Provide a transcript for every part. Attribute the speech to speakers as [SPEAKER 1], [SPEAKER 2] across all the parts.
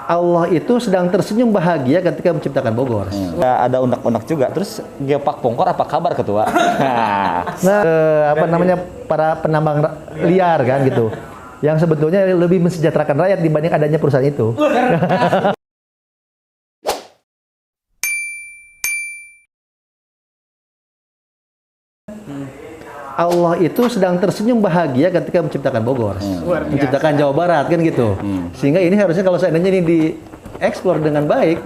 [SPEAKER 1] Allah itu sedang tersenyum bahagia ketika menciptakan Bogor.
[SPEAKER 2] Ada unek-unek juga. Terus Geopark Pongkor apa kabar ketua?
[SPEAKER 1] Apa namanya para penambang liar kan gitu, yang sebetulnya lebih mensejahterakan rakyat dibanding adanya perusahaan itu. Allah itu sedang tersenyum bahagia ketika menciptakan Bogor, menciptakan Jawa Barat kan gitu. Sehingga ini harusnya kalau seandainya ini dieksplor dengan baik,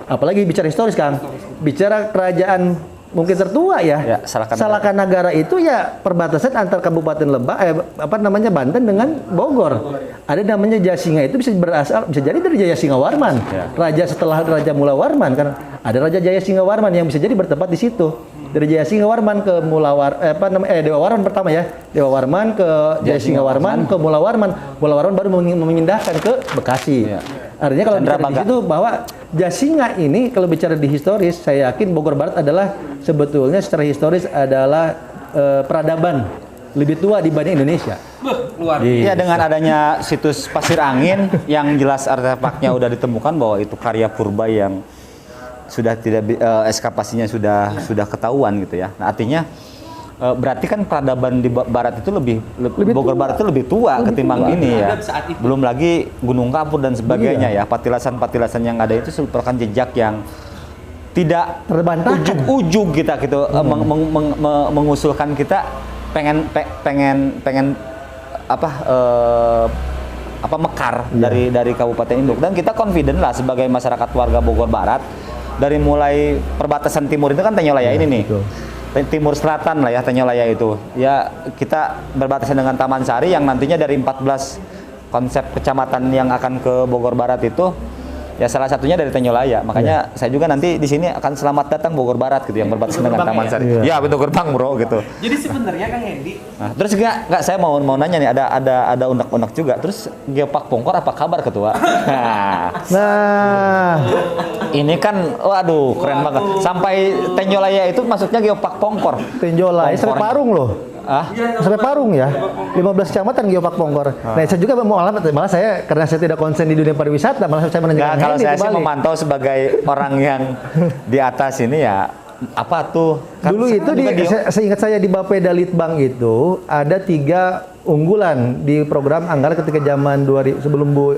[SPEAKER 1] apalagi bicara historis Kang, bicara kerajaan mungkin tertua ya, Salakanagara itu ya perbatasan antar Kabupaten Lebak, Banten dengan Bogor. Ada namanya Jayasinga, itu bisa jadi dari Jayasinga Warman, raja setelah Raja Mula Warman kan, ada Raja Jayasinga Warman yang bisa jadi bertempat di situ. Dari Jayasinga Warman ke Dewa Warman pertama ya, Dewa Warman ke Jayasinga Warman ke Mula Warman baru memindahkan ke Bekasi. Artinya kalau bicara di situ bahwa Jayasinga ini kalau bicara di historis, saya yakin Bogor Barat adalah sebetulnya secara historis adalah peradaban lebih tua dibanding Indonesia.
[SPEAKER 2] Iya, dengan adanya situs Pasir Angin yang jelas artefaknya udah ditemukan bahwa itu karya purba yang sudah tidak eskapasinya sudah ketahuan gitu ya. Nah, artinya berarti kan peradaban di barat itu lebih Bogor Barat itu lebih tua ketimbang ini ya. Belum lagi Gunung Kapur dan sebagainya ya. Patilasan-patilasan yang ada itu merupakan jejak yang tidak ujug-ujug kita gitu mengusulkan kita pengen mekar dari Kabupaten Induk, dan kita confident lah sebagai masyarakat warga Bogor Barat. Dari mulai perbatasan timur itu kan Tenyolaya ini nih, timur selatan lah ya Tenyolaya itu. Ya kita berbatasan dengan Taman Sari yang nantinya dari 14 konsep kecamatan yang akan ke Bogor Barat itu, ya salah satunya dari Tenyolaya. Makanya saya juga nanti di sini akan selamat datang Bogor Barat gitu, yang berbatasan dengan Taman Sari. Ya pintu gerbang bro gitu.
[SPEAKER 3] Jadi sebenarnya Kang Hendy.
[SPEAKER 2] Nah, terus enggak saya mau nanya nih, ada unek-unek juga. Terus Geopark Pongkor apa kabar ketua?
[SPEAKER 1] Nah,
[SPEAKER 2] ini kan waduh keren banget. Sampai Tenyolaya itu masuknya Geopark Pongkor.
[SPEAKER 1] Tenyolaya sampai Parung loh. Sampai Parung ya, 15 kecamatan Geopark Pongkor. Nah, saya juga mau alamat, malah saya karena saya tidak konsen di dunia pariwisata, malah saya menanyakan.
[SPEAKER 2] Kalau saya sih memantau sebagai orang yang di atas ini ya, apa tuh? Kan
[SPEAKER 1] dulu itu seingat saya di Bapeda Litbang itu ada 3 unggulan di program anggaran ketika zaman 2000 sebelum Bu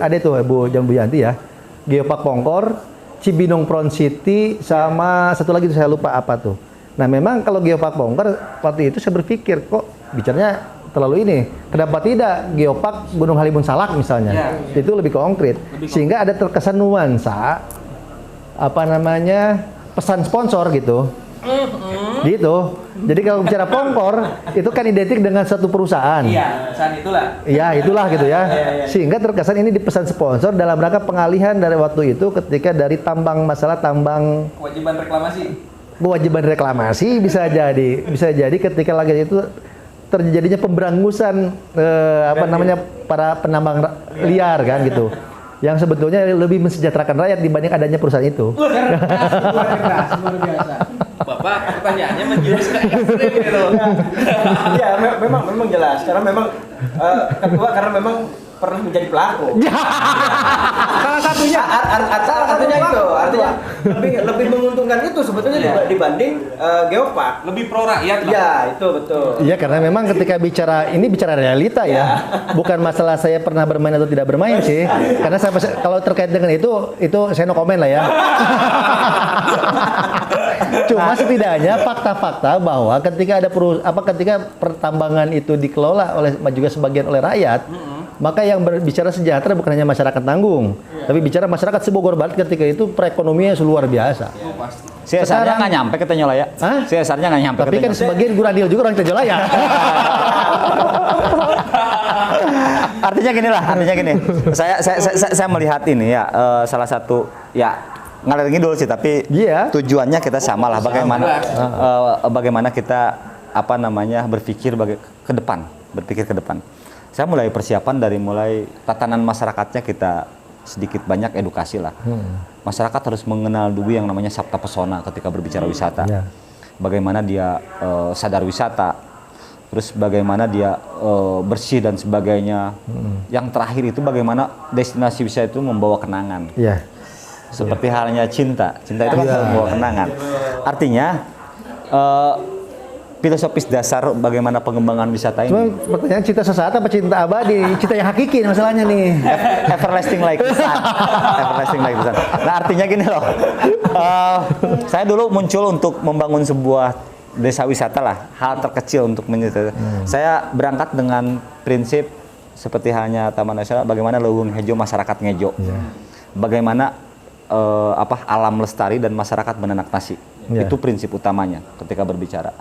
[SPEAKER 1] Yanti ya. Geopark Pongkor, Cibinong Front City, sama satu lagi saya lupa apa tuh. Nah, memang kalau Geopark Pongkor waktu itu saya berpikir kok bicaranya terlalu ini. Kenapa tidak Geopark Gunung Halimun Salak misalnya? Itu lebih konkret. Sehingga ada terkesan nuansa pesan sponsor gitu. Gitu. Jadi kalau bicara Pongkor itu kan identik dengan satu perusahaan.
[SPEAKER 3] Iya, perusahaan itulah.
[SPEAKER 1] Iya, itulah gitu ya. Sehingga terkesan ini dipesan sponsor dalam rangka pengalihan dari waktu itu ketika dari masalah tambang kewajiban reklamasi bisa jadi ketika lagi itu terjadinya pemberangusan para penambang liar kan gitu, yang sebetulnya lebih mensejahterakan rakyat dibanding adanya perusahaan itu.
[SPEAKER 3] Luar biasa. Bapak pertanyaannya menjurus ke ekstrim gitu.
[SPEAKER 4] Ya memang jelas karena memang ketua karena memang pernah menjadi pelaku.
[SPEAKER 3] Salah satunya
[SPEAKER 4] itu artinya lebih menguntungkan itu sebetulnya dibanding Geopark.
[SPEAKER 3] Lebih pro rakyat lah.
[SPEAKER 4] Ya, itu betul.
[SPEAKER 1] Iya, karena memang ketika bicara realita ya. Bukan masalah saya pernah bermain atau tidak bermain sih. Karena kalau terkait dengan itu saya no comment lah ya. Cuma setidaknya fakta-fakta bahwa ketika ketika pertambangan itu dikelola juga sebagian oleh rakyat, maka yang berbicara sejahtera bukan hanya masyarakat tanggung, tapi bicara masyarakat se-Bogor Barat ketika itu perekonomiannya luar biasa.
[SPEAKER 2] CSR-nya nggak nyampe ke Tenyolaya. CSR-nya nggak nyampe.
[SPEAKER 1] Tapi kan sebagian Guradil juga orang Tenyolaya.
[SPEAKER 2] Artinya gini. Saya melihat ini ya, salah satu ya ngalir ngidul sih, tapi tujuannya kita sama lah. Bagaimana kita berpikir ke depan. Saya mulai persiapan dari mulai tatanan masyarakatnya kita sedikit banyak edukasi lah. Masyarakat harus mengenal dulu yang namanya sabta pesona ketika berbicara wisata. Bagaimana dia sadar wisata, terus bagaimana dia bersih dan sebagainya. Yang terakhir itu bagaimana destinasi wisata itu membawa kenangan.
[SPEAKER 1] Iya.
[SPEAKER 2] Seperti halnya cinta itu kan membawa kenangan. Artinya filosofis dasar bagaimana pengembangan wisata ini.
[SPEAKER 1] Cuma pertanyaan cinta sesaat apa cinta abadi? Cinta yang hakiki masalahnya nih.
[SPEAKER 2] Everlasting like the sun. Everlasting like the sun. Nah, artinya gini loh. Saya dulu muncul untuk membangun sebuah desa wisata lah, hal terkecil untuk menyetel. Saya berangkat dengan prinsip seperti halnya Taman Nasional, bagaimana leuweung hejo masyarakat ngejo. Bagaimana alam lestari dan masyarakat menanak nasi. Itu prinsip utamanya ketika berbicara.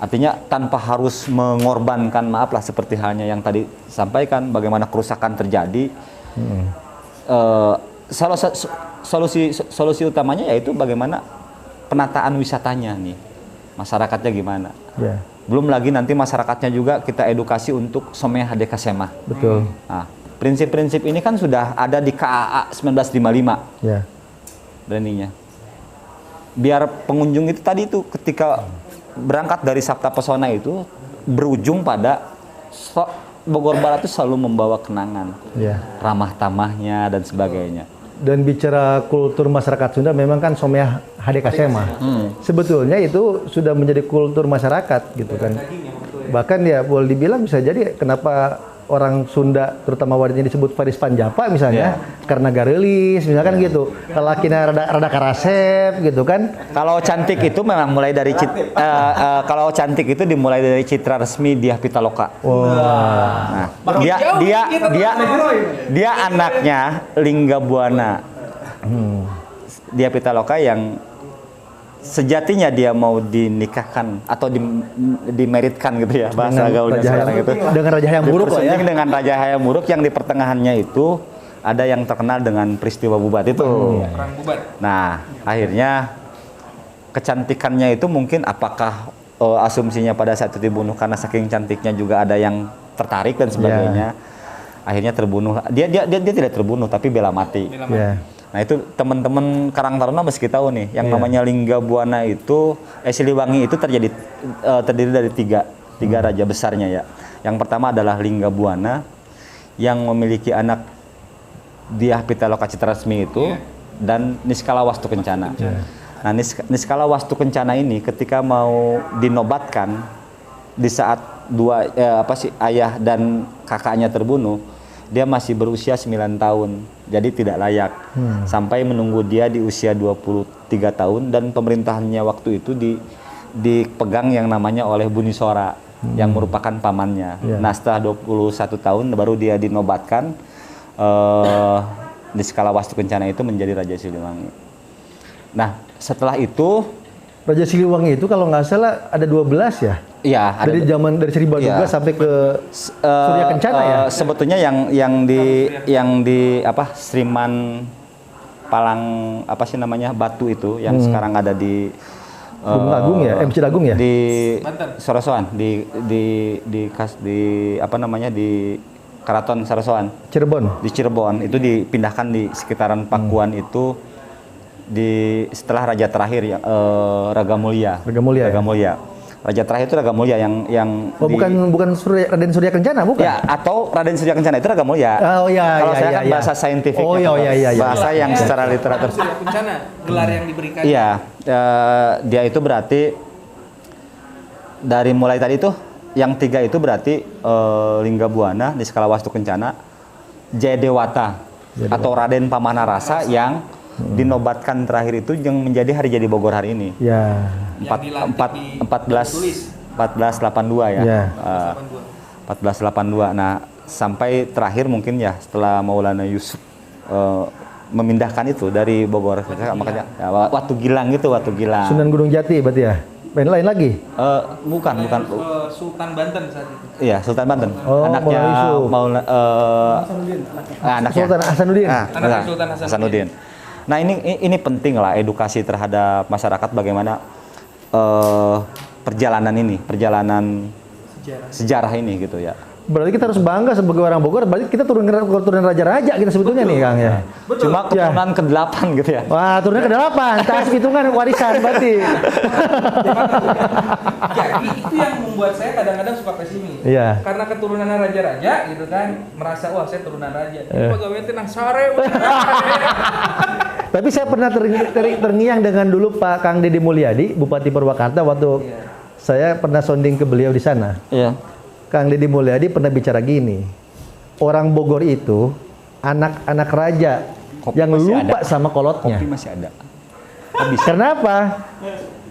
[SPEAKER 2] Artinya tanpa harus mengorbankan, maaf lah seperti halnya yang tadi sampaikan, bagaimana kerusakan terjadi. Solusi utamanya yaitu bagaimana penataan wisatanya nih, masyarakatnya gimana. Belum lagi nanti masyarakatnya juga kita edukasi untuk Somea Hadeka Sema.
[SPEAKER 1] Betul.
[SPEAKER 2] Nah, prinsip-prinsip ini kan sudah ada di KAA 1955. Brandingnya. Biar pengunjung itu tadi itu ketika berangkat dari Sabta Pesona itu berujung pada Bogor Barat itu selalu membawa kenangan, ramah tamahnya dan sebagainya.
[SPEAKER 1] Dan bicara kultur masyarakat Sunda memang kan Somea Hadeka Sema. Sebetulnya itu sudah menjadi kultur masyarakat gitu kan. Bahkan ya boleh dibilang bisa jadi kenapa orang Sunda terutama wanitanya disebut Faris Panjapa misalnya karena garelis misalkan gitu. Lelakinya rada karasep gitu kan.
[SPEAKER 2] Kalau cantik itu memang mulai dari kalau cantik itu dimulai dari citra resmi Diah Pitaloka. Nah, dia anaknya Lingga Buana. Diah Pitaloka yang sejatinya dia mau dinikahkan atau dimeritkan gitu ya bahasa gaulnya sekarang gitu.
[SPEAKER 1] Dengan Raja Hayam Buruk lah ya.
[SPEAKER 2] Dengan Raja Hayam Buruk yang di pertengahannya itu ada yang terkenal dengan peristiwa Bubat itu.
[SPEAKER 3] Perang Bubat.
[SPEAKER 2] Nah, akhirnya kecantikannya itu mungkin apakah asumsinya pada saat itu dibunuh karena saking cantiknya juga ada yang tertarik dan sebagainya. Akhirnya terbunuh. Dia tidak terbunuh tapi bela mati. Nah itu teman-teman Karang Taruna mesti tahu nih, yang namanya Lingga Buana itu, Siliwangi itu terdiri dari tiga raja besarnya ya. Yang pertama adalah Lingga Buana yang memiliki anak Diah Pitaloka Citrasmi itu dan Niskala Wastu Kencana. Nah Niskala Wastu Kencana ini ketika mau dinobatkan di saat ayah dan kakaknya terbunuh, dia masih berusia 9 tahun, jadi tidak layak. Sampai menunggu dia di usia 23 tahun dan pemerintahannya waktu itu dipegang yang namanya oleh Bunisora, yang merupakan pamannya. Nah setelah 21 tahun baru dia dinobatkan, di skala Wastu Kencana itu menjadi Raja Siliwangi. Nah setelah itu,
[SPEAKER 1] Raja Siliwangi itu kalau nggak salah ada 12 ya?
[SPEAKER 2] Iya,
[SPEAKER 1] dari zaman dari Sri Baduga sampai ke Surya Kencana ya.
[SPEAKER 2] Sebetulnya yang di Sriman Palang Batu itu yang sekarang ada di
[SPEAKER 1] Gunung Agung ya, Masjid Agung ya.
[SPEAKER 2] Di Sarasoan, di Keraton Sarasoan.
[SPEAKER 1] Cirebon.
[SPEAKER 2] Di Cirebon itu dipindahkan di sekitaran Pakuan itu setelah raja terakhir ya Raga Mulia. Raja terakhir itu Raga Mulia yang
[SPEAKER 1] bukan Raden Surya Kencana bukan?
[SPEAKER 2] Ya, atau Raden Surya Kencana itu Raga Mulia.
[SPEAKER 1] Oh iya.
[SPEAKER 2] Kalau saya kan bahasa saintifik. Bahasa yang secara literatur.
[SPEAKER 3] Surya Kencana, gelar yang diberikan.
[SPEAKER 2] Iya, dia itu berarti dari mulai tadi itu yang 3 itu berarti Lingga Buana, Niskala Wastu Kencana, Jayadewata atau Raden Pamanarasa yang dinobatkan terakhir itu yang menjadi hari jadi Bogor hari ini. 1482 ya. 1482. Nah, sampai terakhir mungkin ya setelah Maulana Yusuf memindahkan itu dari Bogor, makanya Watu Gilang.
[SPEAKER 1] Sunan Gunung Jati berarti ya. Lain lagi?
[SPEAKER 2] Bukan.
[SPEAKER 3] Sultan Banten saat itu.
[SPEAKER 2] Iya, Sultan Banten. Anaknya anaknya
[SPEAKER 1] Sultan Hasanuddin.
[SPEAKER 3] Sultan
[SPEAKER 2] Hasanuddin. Nah, ini penting lah edukasi terhadap masyarakat bagaimana perjalanan sejarah ini gitu ya.
[SPEAKER 1] Berarti kita harus bangga sebagai orang Bogor, berarti kita turunan raja-raja kita sebetulnya nih Kang ya.
[SPEAKER 2] Cuma keturunan ke-8 gitu ya.
[SPEAKER 1] Wah, turunnya ke-8, tas hitungan warisan berarti.
[SPEAKER 3] Jadi itu yang membuat saya kadang-kadang suka pesimis.
[SPEAKER 1] Iya.
[SPEAKER 3] Karena keturunan raja-raja gitu kan, merasa wah saya turunan raja. Pegawai tenang sore.
[SPEAKER 1] Tapi saya pernah terngiang dengan dulu Pak Kang Deddy Mulyadi, Bupati Purwakarta waktu saya pernah sounding ke beliau di sana.
[SPEAKER 2] Iya.
[SPEAKER 1] Kang Deddy Mulyadi pernah bicara gini, orang Bogor itu anak-anak raja
[SPEAKER 2] Kopi
[SPEAKER 1] yang
[SPEAKER 2] masih
[SPEAKER 1] lupa
[SPEAKER 2] ada.
[SPEAKER 1] sama kolotnya.
[SPEAKER 2] Kopi masih ada.
[SPEAKER 1] Kenapa?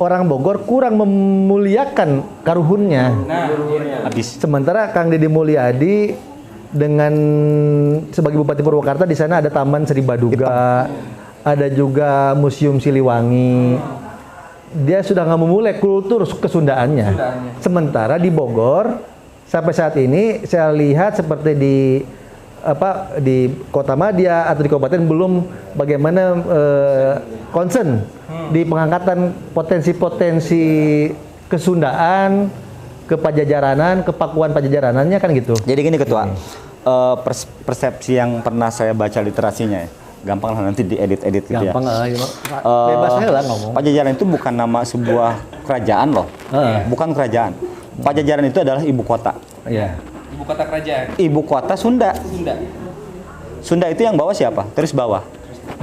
[SPEAKER 1] Orang Bogor kurang memuliakan karuhunnya.
[SPEAKER 2] Habis.
[SPEAKER 1] Sementara Kang Deddy Mulyadi dengan sebagai Bupati Purwakarta di sana ada Taman Sri Baduga, ada juga Museum Siliwangi. Dia sudah nggak memulai kultur kesundaannya. Sementara di Bogor sampai saat ini saya lihat seperti di Kota Madya atau di kabupaten belum bagaimana concern di pengangkatan potensi-potensi kesundaan, kepajajaranan, kepakuan pajajaranannya kan gitu.
[SPEAKER 2] Jadi gini Ketua, persepsi yang pernah saya baca literasinya ya, gampang lah nanti diedit-edit gitu ya.
[SPEAKER 1] Gampang bebas aja lah ngomong.
[SPEAKER 2] Pajajaran itu bukan nama sebuah kerajaan loh, bukan kerajaan. Pajajaran itu adalah ibu kota.
[SPEAKER 1] Iya.
[SPEAKER 3] Ibu kota kerajaan.
[SPEAKER 2] Ibu kota Sunda.
[SPEAKER 3] Sunda.
[SPEAKER 2] Sunda itu yang bawa siapa? Terus bawa.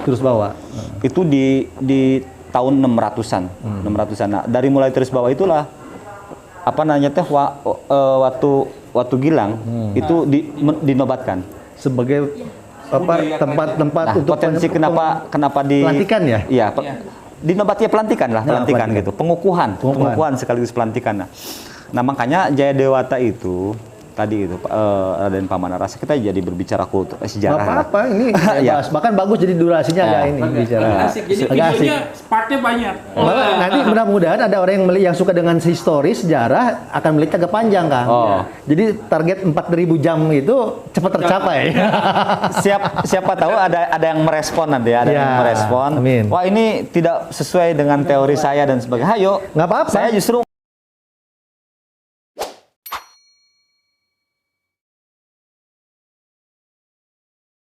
[SPEAKER 1] Terus bawa.
[SPEAKER 2] Itu di tahun 600-an. 600-an. Nah, dari mulai terus bawa itulah apa namanya teh waktu Gilang itu dinobatkan
[SPEAKER 1] Sebagai tempat-tempat
[SPEAKER 2] nah,
[SPEAKER 1] untuk
[SPEAKER 2] potensi kenapa di
[SPEAKER 1] pelantikan ya?
[SPEAKER 2] Iya, dinobatnya pelantikan lah, pelantikan gitu. Pengukuhan sekaligus pelantikan. Nah, makanya Jaya Dewata itu tadi itu Raden Pamanarasa kita jadi berbicara kultur sejarah.
[SPEAKER 1] Nggak apa-apa ini
[SPEAKER 2] Ya.
[SPEAKER 1] bebas. Bahkan bagus jadi durasinya agak ini bicara.
[SPEAKER 3] Asik. Jadi
[SPEAKER 1] Agak asik.
[SPEAKER 3] videonya partnya banyak.
[SPEAKER 1] Malah nanti mudah-mudahan ada orang yang suka dengan historis sejarah akan melihat agak panjang kan.
[SPEAKER 2] Oh.
[SPEAKER 1] Jadi target 4.000 jam itu cepat tercapai.
[SPEAKER 2] Siapa tahu ada yang merespon nanti, ada
[SPEAKER 1] Ya,
[SPEAKER 2] yang merespon.
[SPEAKER 1] amin.
[SPEAKER 2] Wah, ini tidak sesuai dengan teori saya dan sebagainya. Ayo,
[SPEAKER 1] Nggak apa-apa.
[SPEAKER 2] saya justru